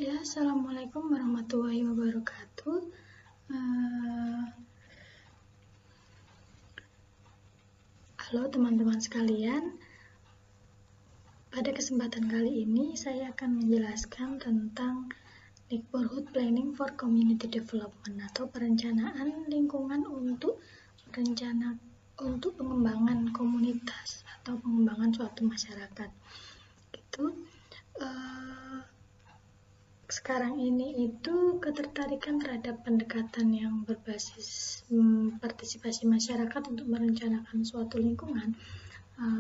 Ya, Assalamualaikum warahmatullahi wabarakatuh. Halo teman-teman sekalian. Pada kesempatan kali ini saya akan menjelaskan tentang Neighborhood Planning for Community Development atau perencanaan lingkungan untuk pengembangan komunitas atau pengembangan suatu masyarakat. Sekarang ini itu ketertarikan terhadap pendekatan yang berbasis partisipasi masyarakat untuk merencanakan suatu lingkungan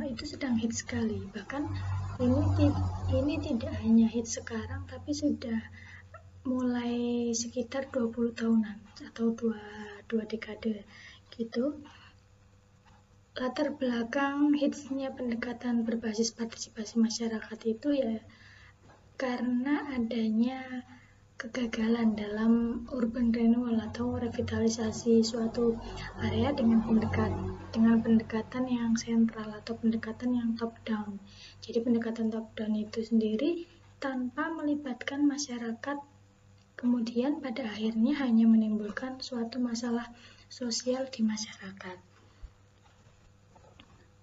itu sedang hits sekali. Bahkan ini tidak hanya hits sekarang, tapi sudah mulai sekitar 20 tahunan atau dua dekade gitu. Latar belakang hitsnya pendekatan berbasis partisipasi masyarakat itu ya karena adanya kegagalan dalam urban renewal atau revitalisasi suatu area dengan pendekatan yang sentral atau pendekatan yang top down. Jadi pendekatan top down itu sendiri tanpa melibatkan masyarakat, kemudian pada akhirnya hanya menimbulkan suatu masalah sosial di masyarakat.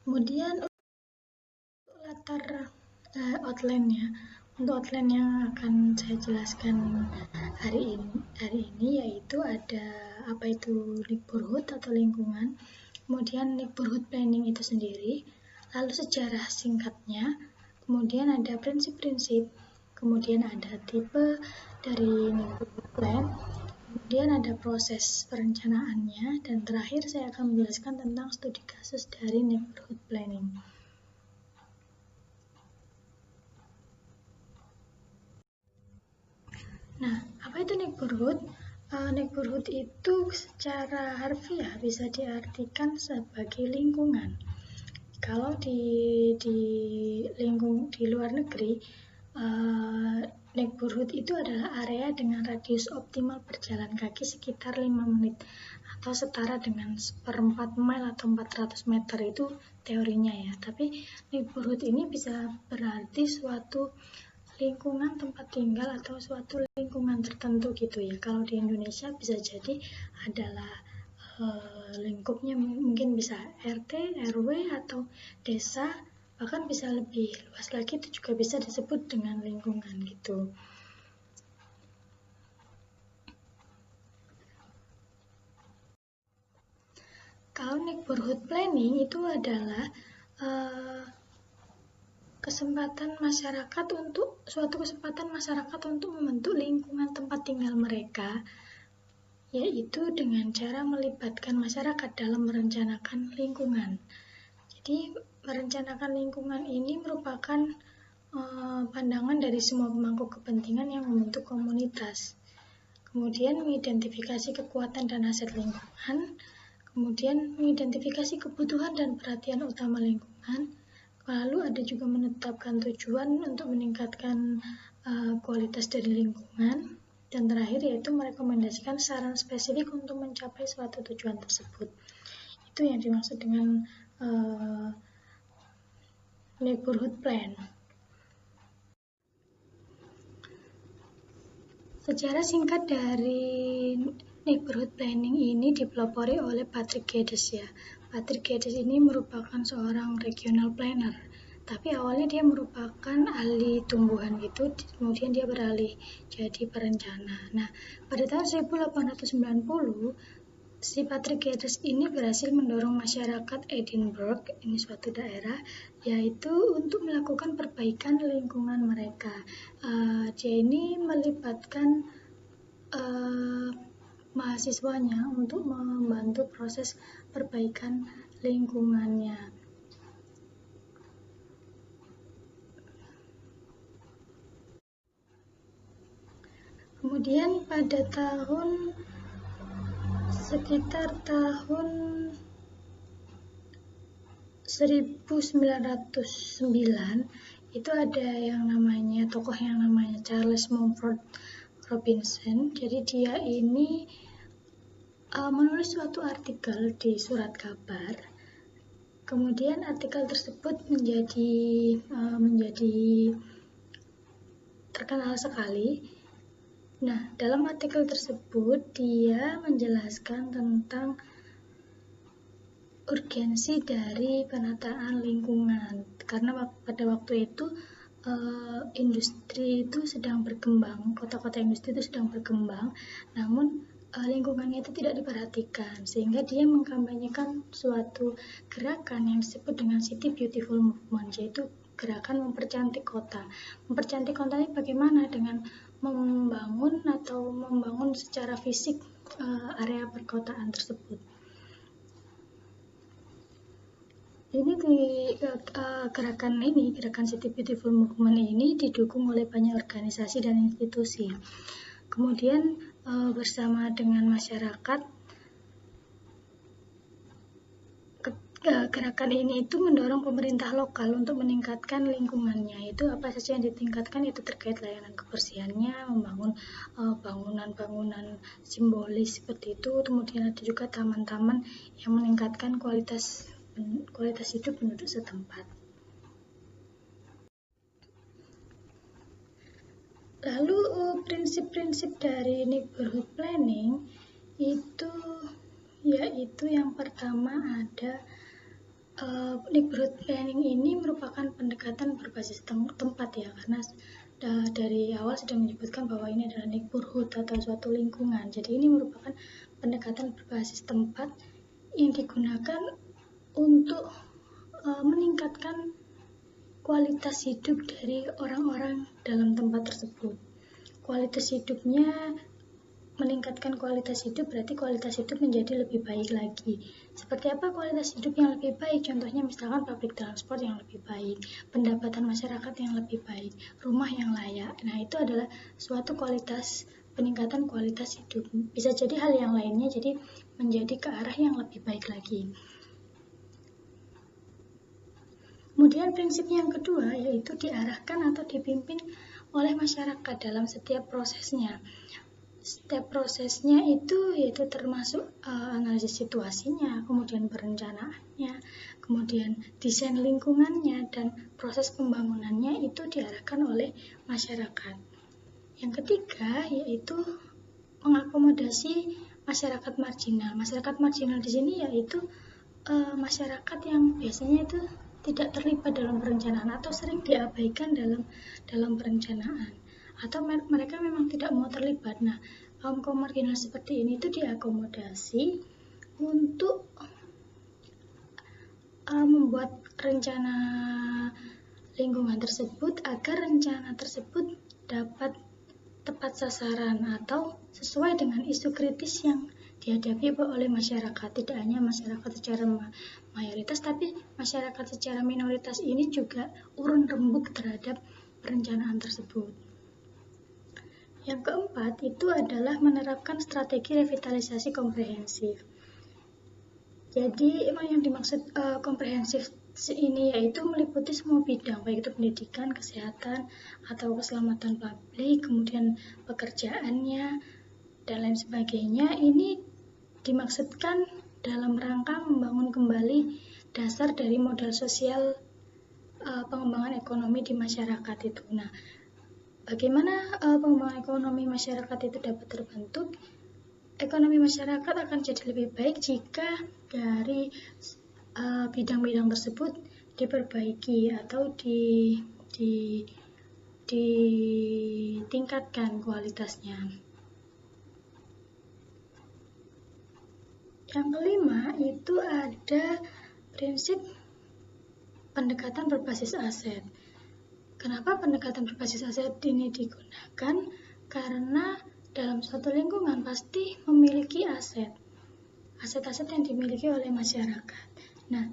Kemudian latar outline-nya. Untuk outline yang akan saya jelaskan hari ini yaitu ada apa itu neighborhood atau lingkungan, kemudian neighborhood planning itu sendiri, lalu sejarah singkatnya, kemudian ada prinsip-prinsip, kemudian ada tipe dari neighborhood plan, kemudian ada proses perencanaannya, dan terakhir saya akan menjelaskan tentang studi kasus dari neighborhood planning. Nah, apa itu neighborhood? Neighborhood itu secara harfiah bisa diartikan sebagai lingkungan. Kalau di luar negeri, neighborhood itu adalah area dengan radius optimal berjalan kaki sekitar 5 menit atau setara dengan 1/4 mile atau 400 meter, itu teorinya ya. Tapi neighborhood ini bisa berarti suatu lingkungan tempat tinggal atau suatu lingkungan tertentu gitu ya. Kalau di Indonesia bisa jadi adalah lingkupnya mungkin bisa RT, RW atau desa, bahkan bisa lebih luas lagi, itu juga bisa disebut dengan lingkungan gitu. Kalau neighborhood planning itu adalah kesempatan masyarakat untuk membentuk lingkungan tempat tinggal mereka, yaitu dengan cara melibatkan masyarakat dalam merencanakan lingkungan. Jadi merencanakan lingkungan ini merupakan pandangan dari semua pemangku kepentingan yang membentuk komunitas. Kemudian mengidentifikasi kekuatan dan aset lingkungan, kemudian mengidentifikasi kebutuhan dan perhatian utama lingkungan, lalu ada juga menetapkan tujuan untuk meningkatkan kualitas dari lingkungan, dan terakhir yaitu merekomendasikan saran spesifik untuk mencapai suatu tujuan tersebut. Itu yang dimaksud dengan neighborhood plan. Sejarah singkat dari neighborhood planning ini dipelopori oleh Patrick Geddes ya. Patrick Geddes ini merupakan seorang regional planner, tapi awalnya dia merupakan ahli tumbuhan gitu, kemudian dia beralih jadi perencana. Nah, pada tahun 1890 si Patrick Geddes ini berhasil mendorong masyarakat Edinburgh, ini suatu daerah, yaitu untuk melakukan perbaikan lingkungan mereka. Dia ini melibatkan mahasiswanya untuk membantu proses perbaikan lingkungannya. Kemudian pada sekitar tahun 1909 itu ada tokoh yang namanya Charles Mumford Robinson. Jadi dia ini menulis suatu artikel di surat kabar. Kemudian artikel tersebut menjadi terkenal sekali. Nah, dalam artikel tersebut dia menjelaskan tentang urgensi dari penataan lingkungan, karena pada waktu itu industri itu sedang berkembang, kota-kota industri itu sedang berkembang, namun lingkungannya itu tidak diperhatikan, sehingga dia mengkampanyekan suatu gerakan yang disebut dengan City Beautiful Movement, yaitu gerakan mempercantik kota. Mempercantik kota ini bagaimana? Dengan membangun secara fisik area perkotaan tersebut. Ini gerakan City Beautiful Movement ini didukung oleh banyak organisasi dan institusi. Kemudian bersama dengan masyarakat, gerakan ini itu mendorong pemerintah lokal untuk meningkatkan lingkungannya. Itu apa saja yang ditingkatkan, itu terkait layanan kebersihannya, membangun bangunan-bangunan simbolis seperti itu. Kemudian ada juga taman-taman yang meningkatkan kualitas hidup penduduk setempat. Lalu prinsip-prinsip dari neighborhood planning itu yaitu yang pertama ada neighborhood planning ini merupakan pendekatan berbasis tempat ya, karena dari awal sudah menyebutkan bahwa ini adalah neighborhood atau suatu lingkungan. Jadi ini merupakan pendekatan berbasis tempat yang digunakan untuk meningkatkan kualitas hidup dari orang-orang dalam tempat tersebut. Kualitas hidupnya meningkatkan kualitas hidup, berarti kualitas hidup menjadi lebih baik lagi. Seperti apa kualitas hidup yang lebih baik? Contohnya misalkan public transport yang lebih baik, pendapatan masyarakat yang lebih baik, rumah yang layak. Nah, itu adalah suatu peningkatan kualitas hidup. Bisa jadi hal yang lainnya jadi menjadi ke arah yang lebih baik lagi. Kemudian prinsip yang kedua yaitu diarahkan atau dipimpin oleh masyarakat dalam setiap prosesnya. Setiap prosesnya itu yaitu termasuk analisis situasinya, kemudian perencanaannya, kemudian desain lingkungannya, dan proses pembangunannya itu diarahkan oleh masyarakat. Yang ketiga yaitu mengakomodasi masyarakat marginal. Masyarakat marginal di sini yaitu masyarakat yang biasanya itu tidak terlibat dalam perencanaan atau sering diabaikan dalam perencanaan, atau mereka memang tidak mau terlibat. Nah, kaum marginal seperti ini itu diakomodasi untuk membuat rencana lingkungan tersebut agar rencana tersebut dapat tepat sasaran atau sesuai dengan isu kritis yang dihadapi oleh masyarakat. Tidak hanya masyarakat secara mayoritas, tapi masyarakat secara minoritas ini juga urun rembuk terhadap perencanaan tersebut. Yang keempat itu adalah menerapkan strategi revitalisasi komprehensif. Jadi yang dimaksud komprehensif ini yaitu meliputi semua bidang, baik itu pendidikan, kesehatan, atau keselamatan publik, kemudian pekerjaannya, dan lain sebagainya. Ini dimaksudkan dalam rangka membangun kembali dasar dari modal sosial pengembangan ekonomi di masyarakat itu. Nah, bagaimana pengembangan ekonomi masyarakat itu dapat terbentuk? Ekonomi masyarakat akan jadi lebih baik jika dari bidang-bidang tersebut diperbaiki atau ditingkatkan kualitasnya. Yang kelima itu ada prinsip pendekatan berbasis aset. Kenapa pendekatan berbasis aset ini digunakan? Karena dalam suatu lingkungan pasti memiliki aset-aset yang dimiliki oleh masyarakat. Nah,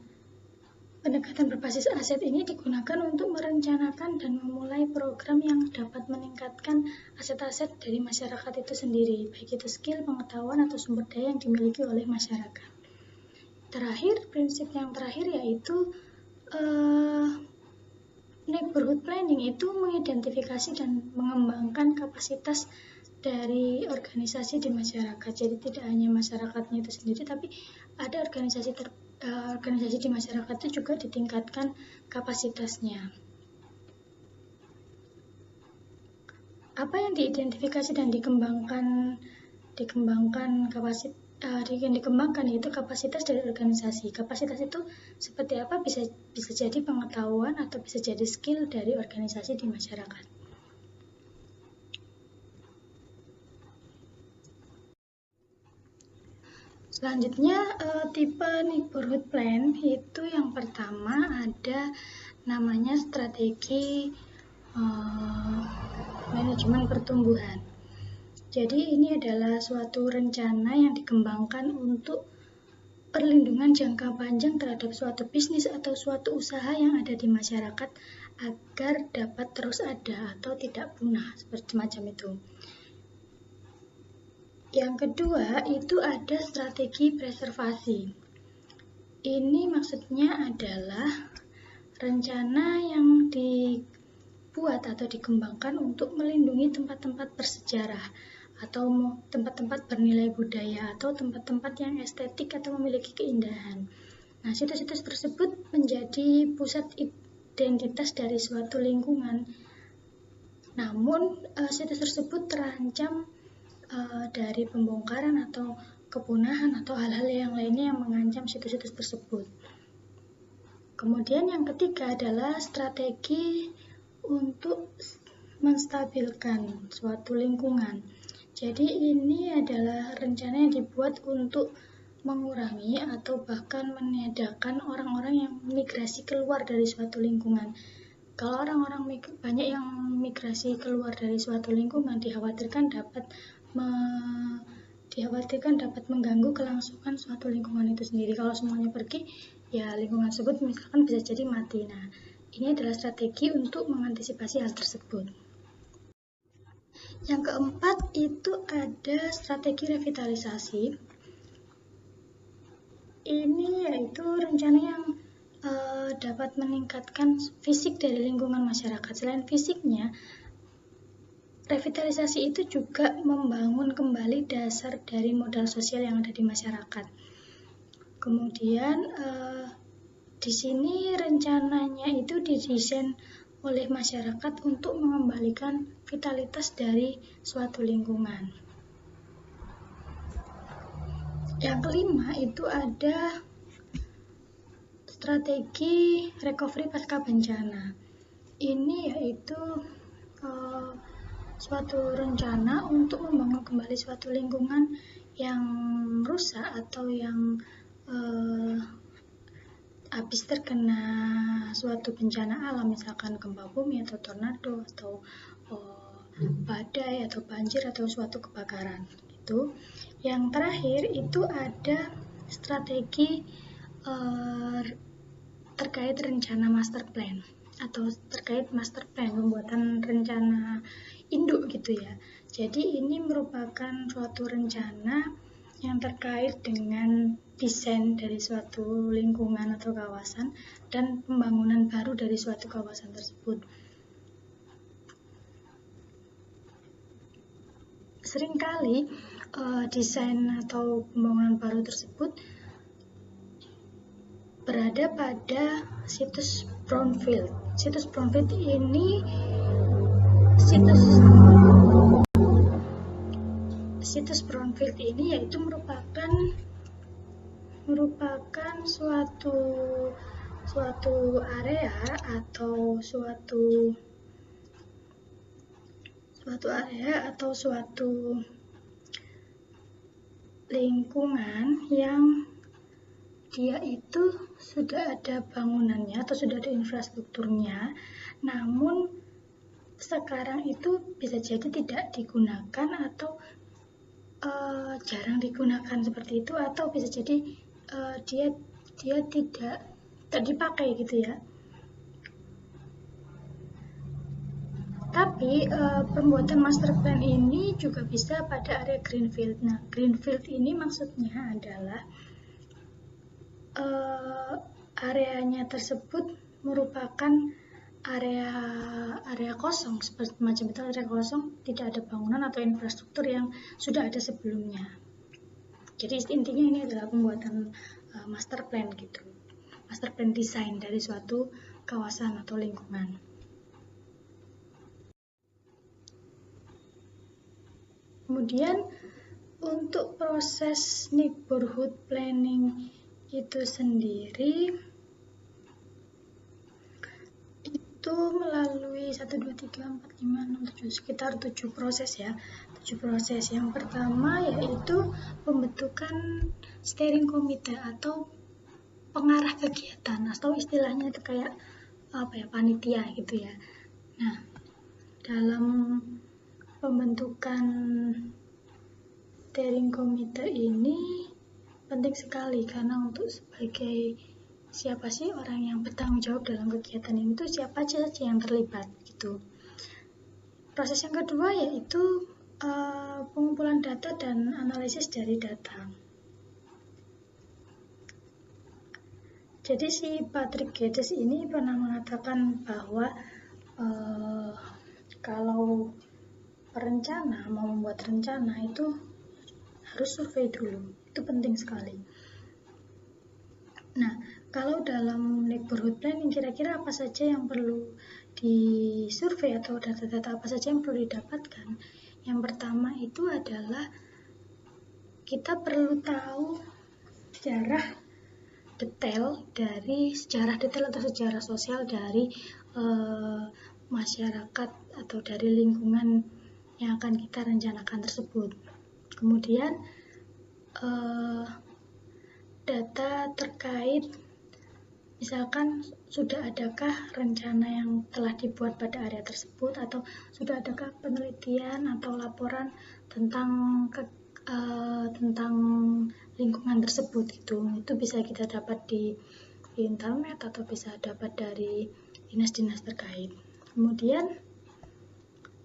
pendekatan berbasis aset ini digunakan untuk merencanakan dan memulai program yang dapat meningkatkan aset-aset dari masyarakat itu sendiri, baik itu skill, pengetahuan, atau sumber daya yang dimiliki oleh masyarakat. Prinsip yang terakhir yaitu neighborhood planning itu mengidentifikasi dan mengembangkan kapasitas dari organisasi di masyarakat. Jadi tidak hanya masyarakatnya itu sendiri, tapi ada organisasi di masyarakat itu juga ditingkatkan kapasitasnya. apa yang diidentifikasi dan dikembangkan yaitu kapasitas dari organisasi. Kapasitas itu seperti apa? Bisa jadi pengetahuan atau bisa jadi skill dari organisasi di masyarakat. Selanjutnya, tipe neighborhood plan itu yang pertama ada namanya strategi manajemen pertumbuhan. Jadi ini adalah suatu rencana yang dikembangkan untuk perlindungan jangka panjang terhadap suatu bisnis atau suatu usaha yang ada di masyarakat agar dapat terus ada atau tidak punah, seperti macam itu. Yang kedua, itu ada strategi preservasi. Ini maksudnya adalah rencana yang dibuat atau dikembangkan untuk melindungi tempat-tempat bersejarah atau tempat-tempat bernilai budaya atau tempat-tempat yang estetik atau memiliki keindahan. Nah, situs-situs tersebut menjadi pusat identitas dari suatu lingkungan. Namun, situs tersebut terancam dari pembongkaran atau kepunahan atau hal-hal yang lainnya yang mengancam situs-situs tersebut. Kemudian yang ketiga adalah strategi untuk menstabilkan suatu lingkungan. Jadi ini adalah rencana yang dibuat untuk mengurangi atau bahkan meniadakan orang-orang yang migrasi keluar dari suatu lingkungan. Kalau orang-orang banyak yang migrasi keluar dari suatu lingkungan, dikhawatirkan dapat mengganggu kelangsungan suatu lingkungan itu sendiri. Kalau semuanya pergi, ya lingkungan tersebut misalkan bisa jadi mati. Nah, ini adalah strategi untuk mengantisipasi hal tersebut. Yang keempat itu ada strategi revitalisasi. Ini yaitu rencana yang dapat meningkatkan fisik dari lingkungan masyarakat. Selain fisiknya, revitalisasi itu juga membangun kembali dasar dari modal sosial yang ada di masyarakat. Kemudian di sini rencananya itu didesain oleh masyarakat untuk mengembalikan vitalitas dari suatu lingkungan. Yang kelima itu ada strategi recovery pasca bencana. Ini yaitu suatu rencana untuk membangun kembali suatu lingkungan yang rusak atau yang habis terkena suatu bencana alam, misalkan gempa bumi atau tornado atau badai atau banjir atau suatu kebakaran. Itu. Yang terakhir itu ada strategi terkait rencana master plan atau terkait master plan, pembuatan rencana induk gitu ya. Jadi ini merupakan suatu rencana yang terkait dengan desain dari suatu lingkungan atau kawasan dan pembangunan baru dari suatu kawasan tersebut. Seringkali desain atau pembangunan baru tersebut berada pada situs brownfield. Situs brownfield ini situs brownfield ini yaitu merupakan suatu area atau suatu lingkungan yang dia itu sudah ada bangunannya atau sudah ada infrastrukturnya, namun sekarang itu bisa jadi tidak digunakan atau jarang digunakan seperti itu, atau bisa jadi dia tidak dipakai gitu ya. Tapi pembuatan master plan ini juga bisa pada area greenfield. Nah, greenfield ini maksudnya adalah areanya tersebut merupakan area kosong, seperti macam itu, area kosong, tidak ada bangunan atau infrastruktur yang sudah ada sebelumnya. Jadi intinya ini adalah pembuatan master plan gitu, master plan desain dari suatu kawasan atau lingkungan. Kemudian untuk proses neighborhood planning itu sendiri itu melalui 1, 2, 3, 4, 5, 6, 7, sekitar 7 proses ya. 7 proses. Yang pertama yaitu pembentukan steering committee atau pengarah kegiatan, atau istilahnya itu kayak panitia gitu ya. Nah, dalam pembentukan steering committee ini penting sekali, karena untuk sebagai siapa sih orang yang bertanggung jawab dalam kegiatan ini, itu siapa aja yang terlibat gitu. Proses yang kedua yaitu pengumpulan data dan analisis dari data. Jadi si Patrick Geddes ini pernah mengatakan bahwa kalau perencana mau membuat rencana itu harus survei dulu, itu penting sekali. Nah, kalau dalam neighborhood planning kira-kira apa saja yang perlu disurvei atau data-data apa saja yang perlu didapatkan? Yang pertama itu adalah kita perlu tahu sejarah detail atau sejarah sosial dari masyarakat atau dari lingkungan yang akan kita rencanakan tersebut. Kemudian data terkait misalkan sudah adakah rencana yang telah dibuat pada area tersebut, atau sudah adakah penelitian atau laporan tentang lingkungan tersebut itu bisa kita dapat di internet atau bisa dapat dari dinas-dinas terkait. Kemudian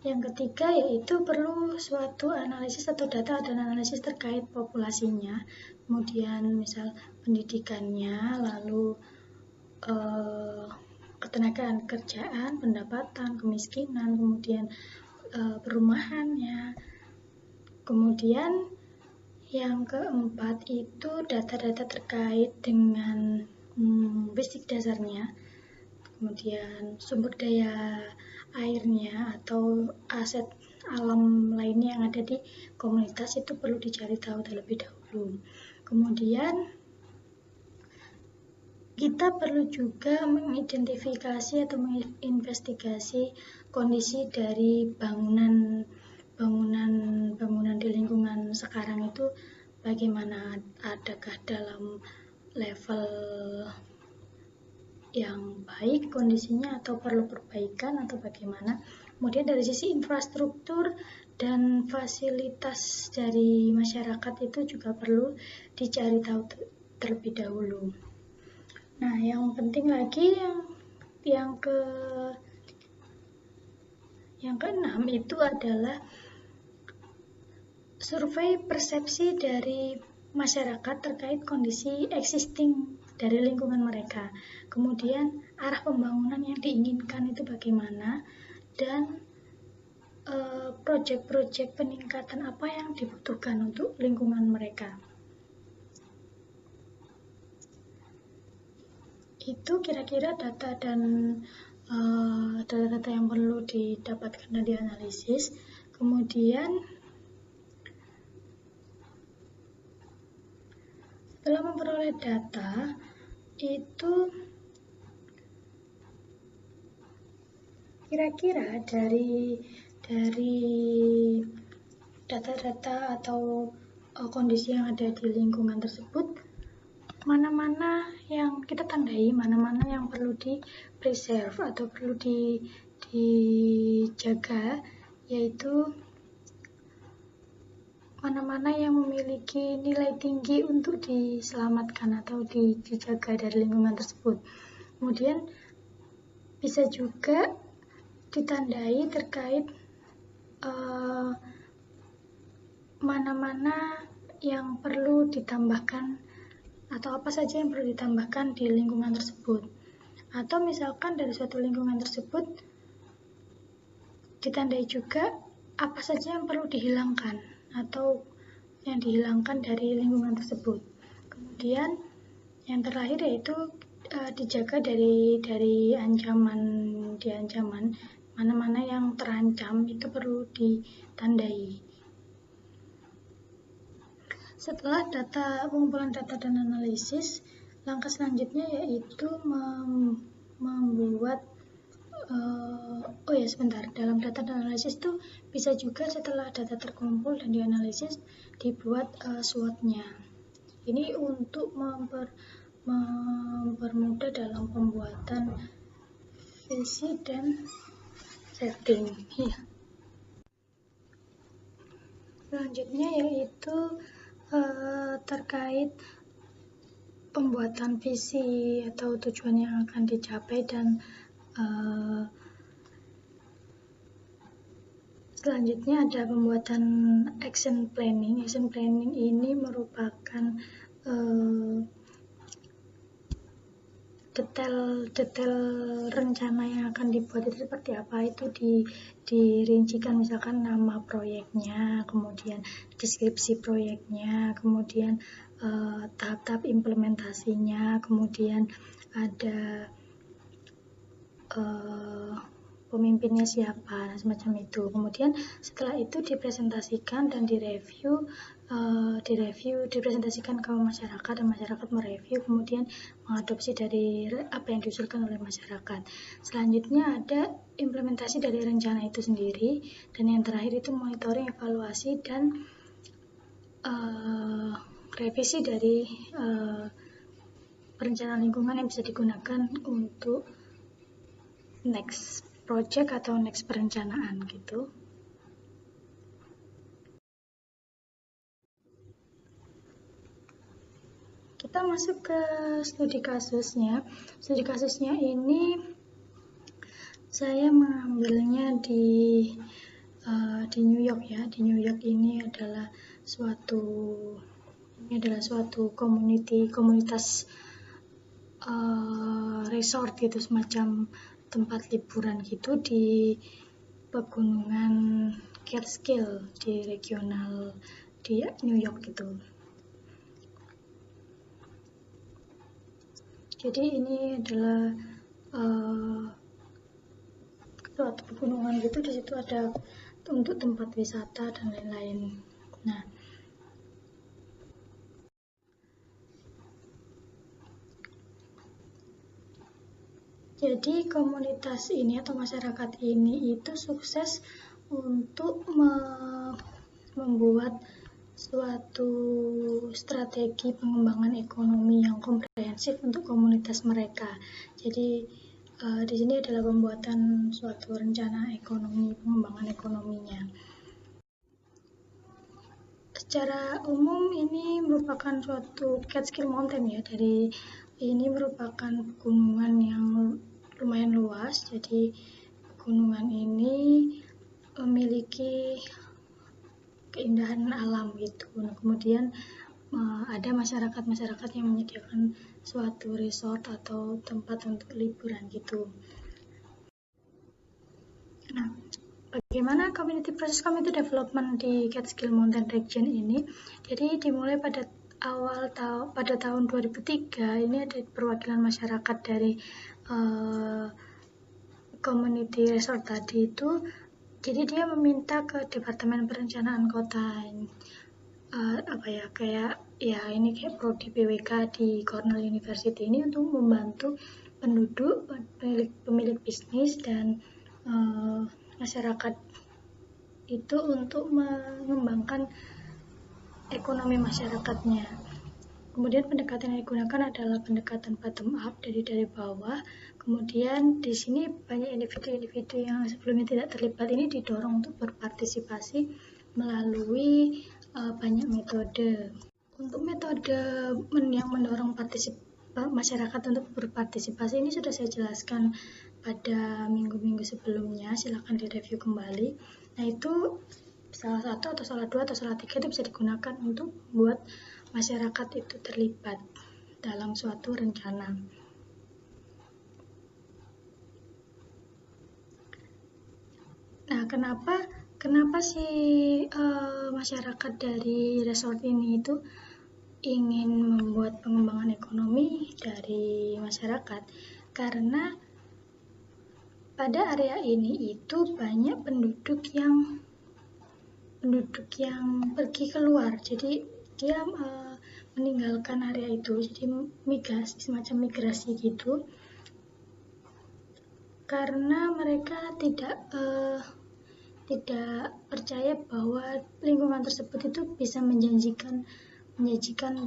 yang ketiga yaitu perlu suatu analisis atau data dan analisis terkait populasinya, kemudian misal pendidikannya, lalu ketenagaan kerjaan, pendapatan, kemiskinan, kemudian perumahannya. Kemudian yang keempat itu data-data terkait dengan basic dasarnya, kemudian sumber daya airnya atau aset alam lainnya yang ada di komunitas itu perlu dicari tahu terlebih dahulu. Kemudian kita perlu juga mengidentifikasi atau menginvestigasi kondisi dari bangunan di lingkungan sekarang itu bagaimana, adakah dalam level yang baik kondisinya atau perlu perbaikan atau bagaimana. Kemudian dari sisi infrastruktur dan fasilitas dari masyarakat itu juga perlu dicari tahu terlebih dahulu. Nah, yang penting lagi yang keenam itu adalah survei persepsi dari masyarakat terkait kondisi existing dari lingkungan mereka. Kemudian arah pembangunan yang diinginkan itu bagaimana, dan proyek-proyek peningkatan apa yang dibutuhkan untuk lingkungan mereka. Itu kira-kira data dan data-data yang perlu didapatkan dan dianalisis. Kemudian setelah memperoleh data itu kira-kira dari data-data atau kondisi yang ada di lingkungan tersebut, mana-mana yang kita tandai, mana-mana yang perlu di preserve atau perlu dijaga, yaitu mana-mana yang memiliki nilai tinggi untuk diselamatkan atau dijaga dari lingkungan tersebut. Kemudian bisa juga ditandai terkait mana-mana yang perlu ditambahkan atau apa saja yang perlu ditambahkan di lingkungan tersebut. Atau misalkan dari suatu lingkungan tersebut ditandai juga apa saja yang perlu dihilangkan atau yang dihilangkan dari lingkungan tersebut. Kemudian yang terakhir yaitu dijaga dari ancaman mana-mana yang terancam itu perlu ditandai. Setelah pengumpulan data dan analisis, langkah selanjutnya yaitu membuat dalam data dan analisis itu bisa juga setelah data terkumpul dan dianalisis dibuat SWOT-nya. Ini untuk mempermudah dalam pembuatan visi dan setting. Ya. Selanjutnya yaitu terkait pembuatan visi atau tujuan yang akan dicapai dan selanjutnya ada pembuatan action planning. Action planning ini merupakan detail rencana yang akan dibuat itu seperti apa, itu dirincikan, misalkan nama proyeknya, kemudian deskripsi proyeknya, kemudian tahap-tahap implementasinya, kemudian ada pemimpinnya siapa, semacam itu. Kemudian setelah itu dipresentasikan dan dipresentasikan ke masyarakat, dan masyarakat mereview, kemudian mengadopsi dari apa yang diusulkan oleh masyarakat. Selanjutnya ada implementasi dari rencana itu sendiri, dan yang terakhir itu monitoring, evaluasi, dan revisi dari perencanaan lingkungan yang bisa digunakan untuk next project atau next perencanaan gitu. Kita masuk ke studi kasusnya. Studi kasusnya ini saya mengambilnya di New York ya. Di New York ini adalah suatu komunitas resort gitu, semacam tempat liburan gitu di pegunungan Catskill di regional di New York gitu. Jadi ini adalah suatu pegunungan gitu, di situ ada untuk tempat wisata dan lain-lain. Nah, jadi komunitas ini atau masyarakat ini itu sukses untuk membuat suatu strategi pengembangan ekonomi yang komprehensif untuk komunitas mereka. Jadi di sini adalah pembuatan suatu rencana ekonomi, pengembangan ekonominya. Secara umum ini merupakan suatu Catskill Mountain ya. Ini merupakan pegunungan yang lumayan luas. Jadi pegunungan ini memiliki keindahan alam gitu. Nah, kemudian ada masyarakat yang menyediakan suatu resort atau tempat untuk liburan gitu. Nah, bagaimana proses community development di Catskill Mountain Region ini? Jadi dimulai pada tahun 2003, ini ada perwakilan masyarakat dari community resort tadi itu. Jadi dia meminta ke Departemen Perencanaan Kota kayak prodi PWK di Cornell University ini untuk membantu penduduk, pemilik bisnis dan masyarakat itu untuk mengembangkan ekonomi masyarakatnya. Kemudian pendekatan yang digunakan adalah pendekatan bottom up, dari bawah. Kemudian di sini banyak individu-individu yang sebelumnya tidak terlibat ini didorong untuk berpartisipasi melalui banyak metode. Untuk metode yang mendorong masyarakat untuk berpartisipasi ini sudah saya jelaskan pada minggu-minggu sebelumnya, silakan direview kembali. Nah, itu salah satu atau salah dua atau salah tiga itu bisa digunakan untuk buat masyarakat itu terlibat dalam suatu rencana. Nah, kenapa sih masyarakat dari resort ini itu ingin membuat pengembangan ekonomi dari masyarakat? Karena pada area ini itu banyak penduduk yang pergi keluar. Jadi dia meninggalkan area itu, jadi migrasi, semacam migrasi gitu, karena mereka tidak percaya bahwa lingkungan tersebut itu bisa menjanjikan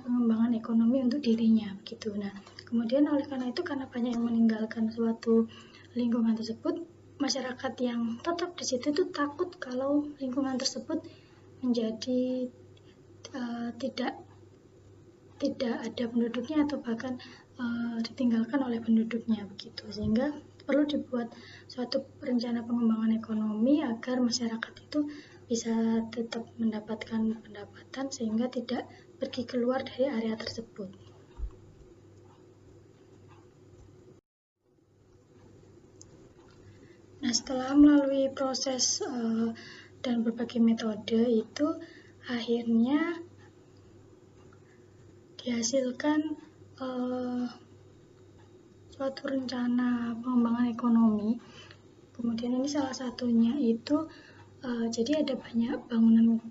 pengembangan ekonomi untuk dirinya begitu. Nah, kemudian oleh karena itu, karena banyak yang meninggalkan suatu lingkungan tersebut, masyarakat yang tetap di situ itu takut kalau lingkungan tersebut menjadi tidak ada penduduknya atau bahkan ditinggalkan oleh penduduknya begitu, sehingga perlu dibuat suatu rencana pengembangan ekonomi agar masyarakat itu bisa tetap mendapatkan pendapatan sehingga tidak pergi keluar dari area tersebut. Nah, setelah melalui proses dan berbagai metode itu, akhirnya dihasilkan suatu rencana pengembangan ekonomi. Kemudian ini salah satunya itu jadi ada banyak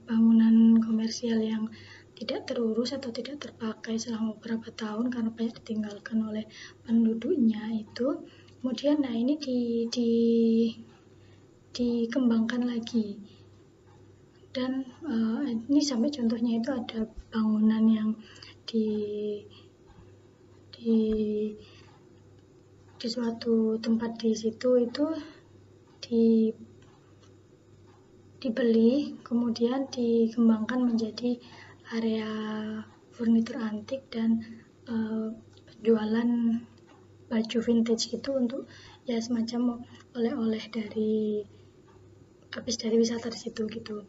bangunan komersial yang tidak terurus atau tidak terpakai selama beberapa tahun karena banyak ditinggalkan oleh penduduknya itu. Kemudian nah ini dikembangkan lagi, dan ini sampai contohnya itu ada bangunan yang di suatu tempat di situ itu dibeli, kemudian dikembangkan menjadi area furnitur antik dan jualan baju vintage itu untuk ya semacam oleh-oleh dari habis dari wisata di situ gitu.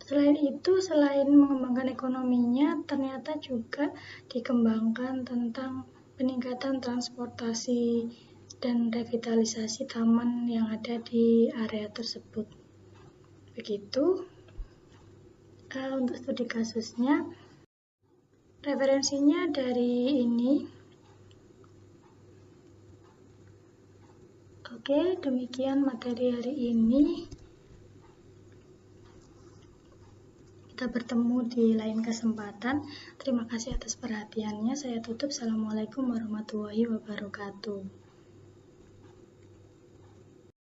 Selain itu, selain mengembangkan ekonominya, ternyata juga dikembangkan tentang peningkatan transportasi dan revitalisasi taman yang ada di area tersebut. Begitu untuk studi kasusnya. Referensinya dari ini. Oke, demikian materi hari ini. Kita bertemu di lain kesempatan. Terima kasih atas perhatiannya. Saya tutup. Assalamualaikum warahmatullahi wabarakatuh.